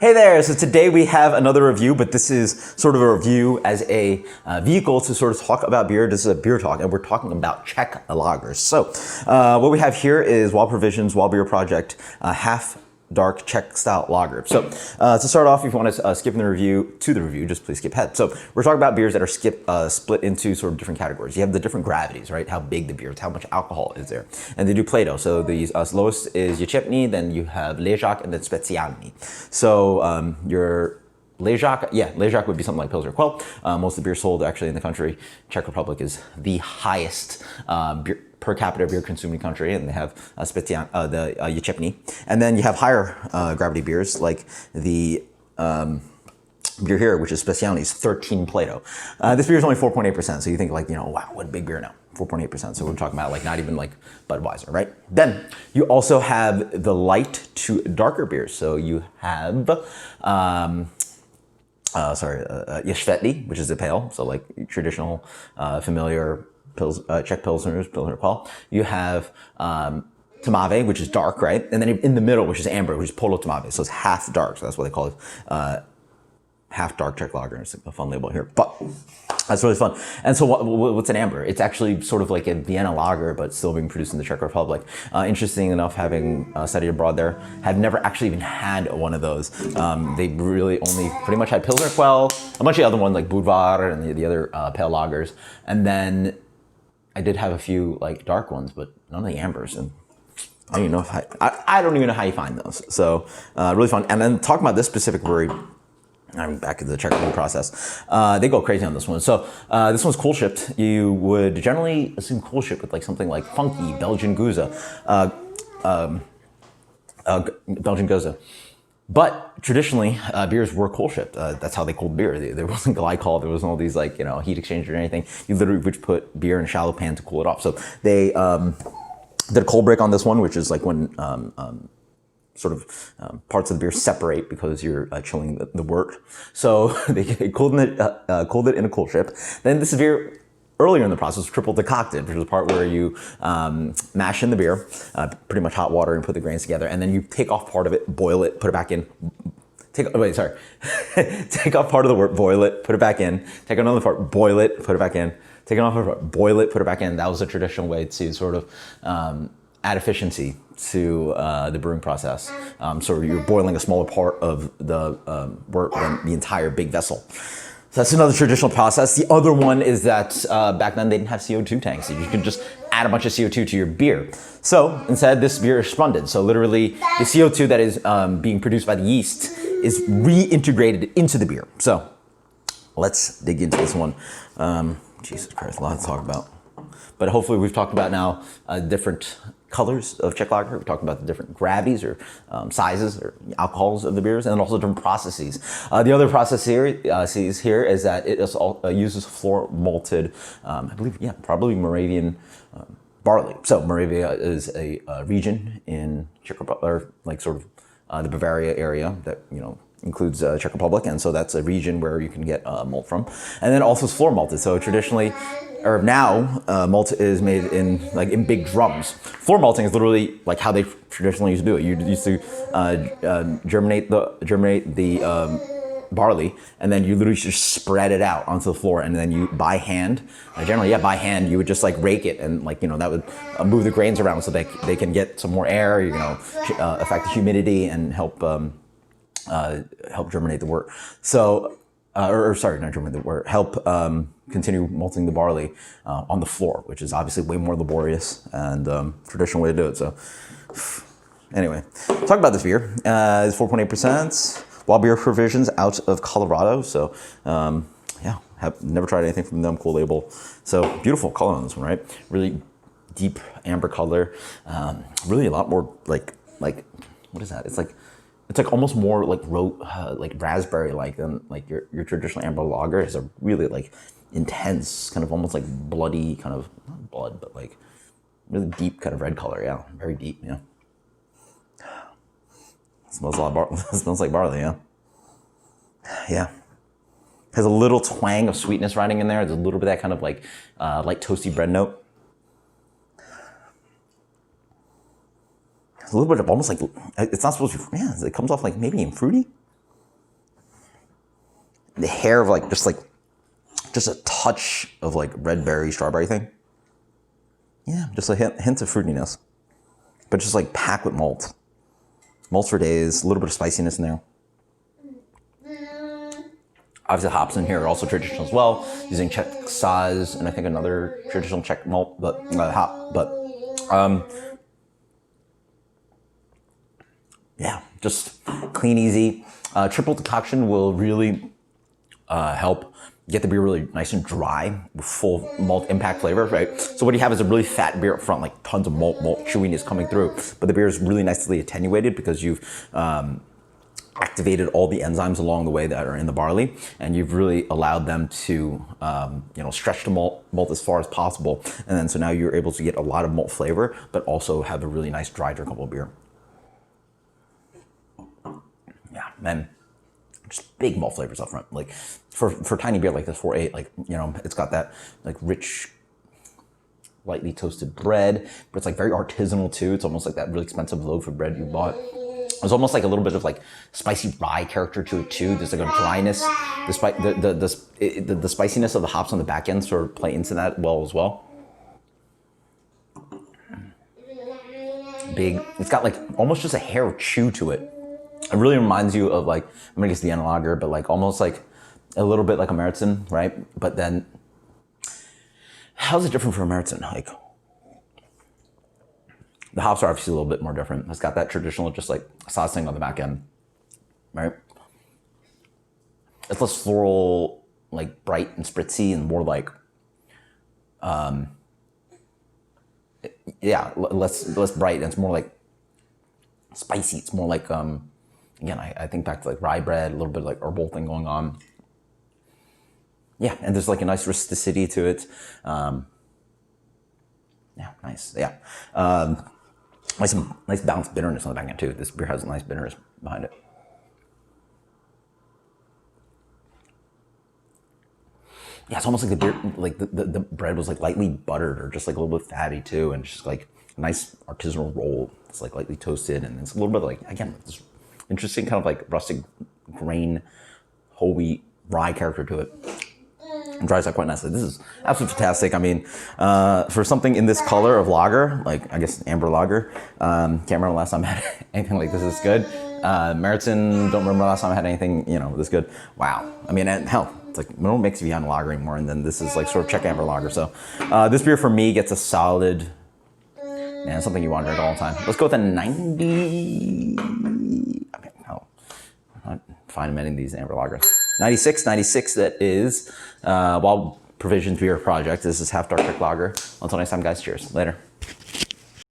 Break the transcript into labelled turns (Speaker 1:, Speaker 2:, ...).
Speaker 1: Hey there, so today we have another review, but this is sort of a review as a vehicle to sort of talk about beer. This is a beer talk, and we're talking about Czech lagers. So what we have here is Wild Provisions, Wild Beer Project, half dark Czech style lager. So to start off, if you want to skip the review, just please skip ahead. So we're talking about beers that are split into sort of different categories. You have the different gravities, right? How big the beer is, how much alcohol is there. And they do Plato. So the lowest is Yečepný, then you have Ležák, and then Speciální. So your Ležák would be something like Pilsner Quell. Most of the beer sold actually in the country, Czech Republic is the highest per capita beer consuming country, and they have the Yečepný. And then you have higher gravity beers like the beer here, which is Speciální, is 13 Plato. This beer is only 4.8%, so you think like, wow, what big beer now. 4.8%, so we're talking about like not even like Budweiser, right? Then you also have the light to darker beers. So you have Ještědý, which is the pale, so like traditional, familiar Czech Pilsners, Pilsner Quell. You have Tmavy, which is dark, right? And then in the middle, which is amber, which is Polo Tmavy, so it's half dark, so that's what they call it, half dark Czech lager. It's a fun label here, but that's really fun. And so what's an amber? It's actually sort of like a Vienna lager, but still being produced in the Czech Republic. Interesting enough, having studied abroad there, have never actually even had one of those. They really only pretty much had Pilsner Quell, a bunch of other ones like Budvar and the other pale lagers. And then I did have a few like dark ones, but none of the ambers. And I don't even know I don't even know how you find those. So really fun. And then talking about this specific brewery, I'm back in the Czech brewing process. They go crazy on this one. So this one's cool shipped. You would generally assume cool shipped with like something like funky Belgian Gouze, Belgian Gouze. But traditionally, beers were cool shipped. That's how they cooled beer. There wasn't glycol. There wasn't all these like heat exchanger or anything. You literally would put beer in a shallow pan to cool it off. So they did a cold break on this one, which is like when parts of the beer separate because you're chilling the wort. So they cooled it in a cool ship. Then this beer, earlier in the process, was triple decocted, which is the part where you mash in the beer, pretty much hot water, and put the grains together, and then you take off part of it, boil it, put it back in. Take off part of the wort, boil it, put it back in. Take another part, boil it, put it back in. Take another part, boil it, put it back in. That was a traditional way to sort of add efficiency to the brewing process. So you're boiling a smaller part of the wort than the entire big vessel. So that's another traditional process. The other one is that back then they didn't have CO2 tanks. So you could just add a bunch of CO2 to your beer. So instead, this beer is spunded. So literally the CO2 that is being produced by the yeast is reintegrated into the beer. So let's dig into this one. Jesus Christ, a lot to talk about. But hopefully we've talked about now different colors of Czech lager. We talked about the different gravities or sizes or alcohols of the beers, and then also different processes. The other process here is that it uses floor malted, I believe, probably Moravian barley. So Moravia is a region in Czech Republic, or like sort of the Bavaria area that includes Czech Republic, and so that's a region where you can get malt from. And then also it's floor malted. So traditionally, or now, malt is made in big drums. Floor malting is literally like how they traditionally used to do it. You used to germinate the barley, and then you literally just spread it out onto the floor, and then you by hand, you would just like rake it, and that would move the grains around so they can get some more air, affect the humidity and help germinate the wort. So, not germinate the wort, help continue malting the barley on the floor, which is obviously way more laborious and traditional way to do it. So anyway, talk about this beer. It's 4.8%. Wild Beer Provisions out of Colorado. So have never tried anything from them. Cool label. So beautiful color on this one, right? Really deep amber color. Really a lot more like what is that? It's like almost more like raspberry than like your traditional amber lager. Is a really like intense, kind of almost like bloody, kind of not blood, but like really deep kind of red color. Yeah, very deep. Yeah, smells a lot. Smells like barley. Yeah. Has a little twang of sweetness riding in there. There's a little bit of that kind of like toasty bread note. a little bit of almost like, it's not supposed to be, it comes off like maybe in fruity. the hair of like just a touch of like red berry, strawberry thing. Yeah, just a hint of fruitiness, but just like packed with malt. Malt for days, a little bit of spiciness in there. Obviously, hops in here are also traditional as well, using Czech Saz and I think another traditional Czech malt, but hop. But yeah, just clean, easy. Triple decoction will really help get the beer really nice and dry with full malt impact flavor, right? So what you have is a really fat beer up front, like tons of malt chewiness coming through, but the beer is really nicely attenuated because you've activated all the enzymes along the way that are in the barley, and you've really allowed them to stretch the malt as far as possible, and then so now you're able to get a lot of malt flavor, but also have a really nice dry drinkable beer. Yeah, man. Just big malt flavors up front. Like for tiny beer like this, 4.8, like, it's got that like rich, lightly toasted bread, but it's like very artisanal too. It's almost like that really expensive loaf of bread you bought. There's almost like a little bit of like spicy rye character to it too. There's like a dryness. The spiciness of the hops on the back end sort of play into that well as well. Big. It's got like almost just a hair of chew to it. It really reminds you of like, I'm gonna guess the Vienna lager, but like almost like a little bit like a Märzen, right? But then, how's it different from Märzen? Like, the hops are obviously a little bit more different. It's got that traditional just like saucing on the back end, right? It's less floral, like bright and spritzy, and more like, less bright, and it's more like spicy. It's more like, again, I think back to like rye bread, a little bit of like herbal thing going on. Yeah, and there's like a nice rusticity to it. Yeah, nice. Yeah, nice balanced bitterness on the back end too. This beer has a nice bitterness behind it. Yeah, it's almost like the beer, like the bread was like lightly buttered or just like a little bit fatty too, and just like a nice artisanal roll. It's like lightly toasted, and it's a little bit like, again, this interesting kind of like rustic grain, whole wheat, rye character to it. It dries out quite nicely. This is absolutely fantastic. I mean, for something in this color of lager, like I guess amber lager, can't remember the last time I had anything like this is good. Märzen, don't remember the last time I had anything, this good. Wow. I mean, and hell, it's like no one makes Vienna lager anymore, and then this is like sort of Czech amber lager. So this beer for me gets a solid, man, something you want to drink all the time. Let's go with a 90. Okay, no, I'm not finding many of these amber lagers. 96 that is, Wild Provisions Beer Project. This is Half Dark Czech Lager. Until next time, guys, cheers. Later.